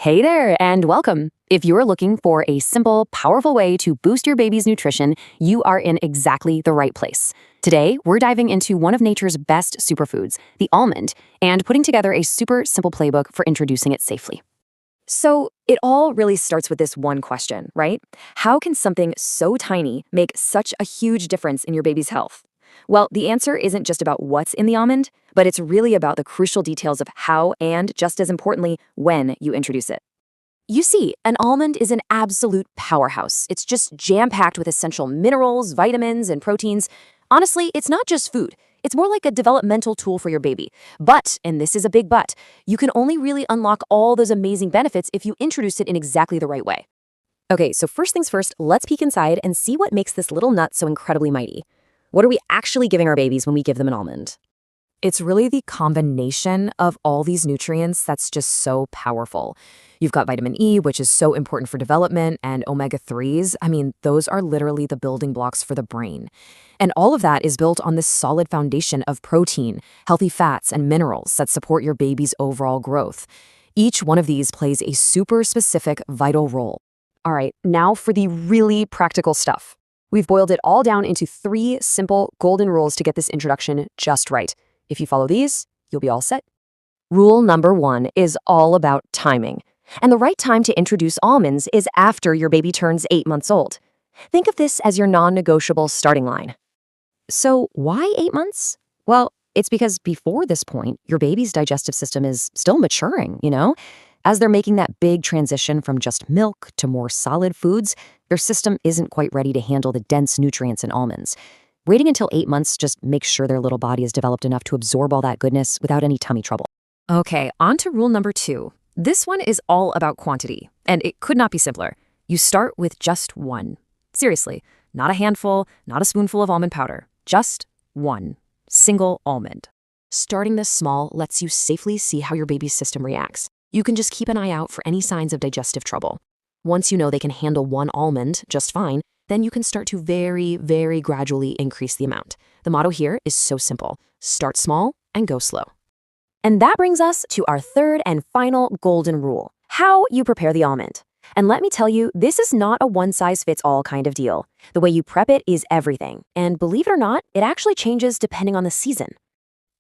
Hey there, and welcome. If you're looking for a simple, powerful way to boost your baby's nutrition, you are in exactly the right place. Today, we're diving into one of nature's best superfoods, the almond, and putting together a super simple playbook for introducing it safely. So, it all really starts with this one question, right? How can something so tiny make such a huge difference in your baby's health? Well, the answer isn't just about what's in the almond, but it's really about the crucial details of how and, just as importantly, when you introduce it. You see, an almond is an absolute powerhouse. It's just jam-packed with essential minerals, vitamins, and proteins. Honestly, it's not just food. It's more like a developmental tool for your baby. But, and this is a big but, you can only really unlock all those amazing benefits if you introduce it in exactly the right way. Okay, so first things first, let's peek inside and see what makes this little nut so incredibly mighty. What are we actually giving our babies when we give them an almond? It's really the combination of all these nutrients that's just so powerful. You've got vitamin E, which is so important for development, and omega-3s. Those are literally the building blocks for the brain. And all of that is built on this solid foundation of protein, healthy fats, and minerals that support your baby's overall growth. Each one of these plays a super specific, vital role. All right, now for the really practical stuff. We've boiled it all down into 3 simple golden rules to get this introduction just right. If you follow these, you'll be all set. Rule number 1 is all about timing. And the right time to introduce almonds is after your baby turns 8 months old. Think of this as your non-negotiable starting line. So why 8 months? Well, it's because before this point, your baby's digestive system is still maturing, As they're making that big transition from just milk to more solid foods, their system isn't quite ready to handle the dense nutrients in almonds. Waiting until 8 months just makes sure their little body is developed enough to absorb all that goodness without any tummy trouble. Okay, on to rule number 2. This one is all about quantity, and it could not be simpler. You start with just 1. Seriously, not a handful, not a spoonful of almond powder, just 1 single almond. Starting this small lets you safely see how your baby's system reacts. You can just keep an eye out for any signs of digestive trouble. Once you know they can handle 1 almond just fine, then you can start to very, very gradually increase the amount. The motto here is so simple. Start small and go slow. And that brings us to our third and final golden rule, how you prepare the almond. And let me tell you, this is not a one-size-fits-all kind of deal. The way you prep it is everything. And believe it or not, it actually changes depending on the season.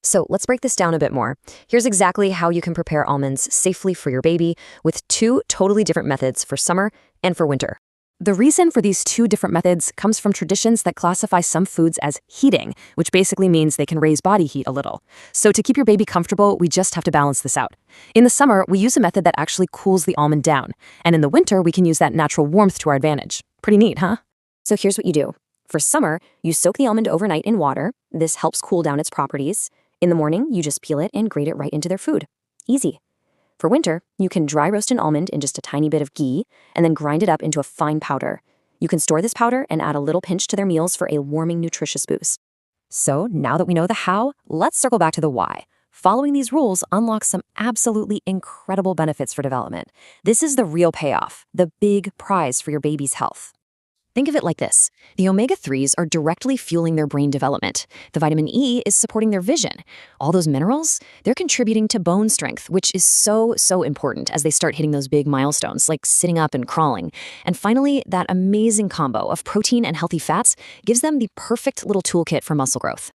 So let's break this down a bit more. Here's exactly how you can prepare almonds safely for your baby with 2 totally different methods for summer and for winter. The reason for these 2 different methods comes from traditions that classify some foods as heating, which basically means they can raise body heat a little. So to keep your baby comfortable, we just have to balance this out. In the summer, we use a method that actually cools the almond down. And in the winter, we can use that natural warmth to our advantage. Pretty neat, huh? So here's what you do. For summer, you soak the almond overnight in water. This helps cool down its properties. In the morning, you just peel it and grate it right into their food. Easy. For winter, you can dry roast an almond in just a tiny bit of ghee and then grind it up into a fine powder. You can store this powder and add a little pinch to their meals for a warming, nutritious boost. So now that we know the how, let's circle back to the why. Following these rules unlocks some absolutely incredible benefits for development. This is the real payoff, the big prize for your baby's health. Think of it like this. The omega-3s are directly fueling their brain development. The vitamin E is supporting their vision. All those minerals, they're contributing to bone strength, which is so important as they start hitting those big milestones, like sitting up and crawling. And finally, that amazing combo of protein and healthy fats gives them the perfect little toolkit for muscle growth.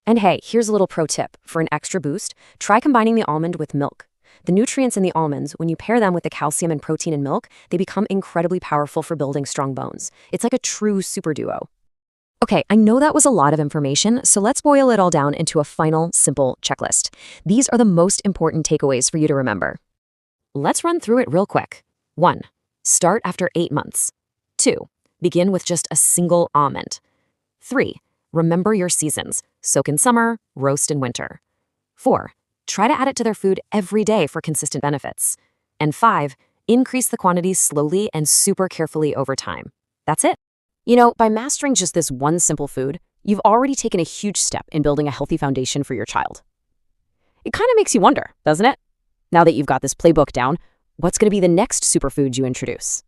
And hey, here's a little pro tip. For an extra boost, try combining the almond with milk. The nutrients in the almonds, when you pair them with the calcium and protein in milk, they become incredibly powerful for building strong bones. It's like a true super duo. Okay, I know that was a lot of information, so let's boil it all down into a final, simple checklist. These are the most important takeaways for you to remember. Let's run through it real quick. 1. Start after 8 months. 2. Begin with just a single almond. 3. Remember your seasons. Soak in summer, roast in winter. 4. Try to add it to their food every day for consistent benefits. And 5, increase the quantities slowly and super carefully over time. That's it. By mastering just this one simple food, you've already taken a huge step in building a healthy foundation for your child. It kind of makes you wonder, doesn't it? Now that you've got this playbook down, what's going to be the next superfood you introduce?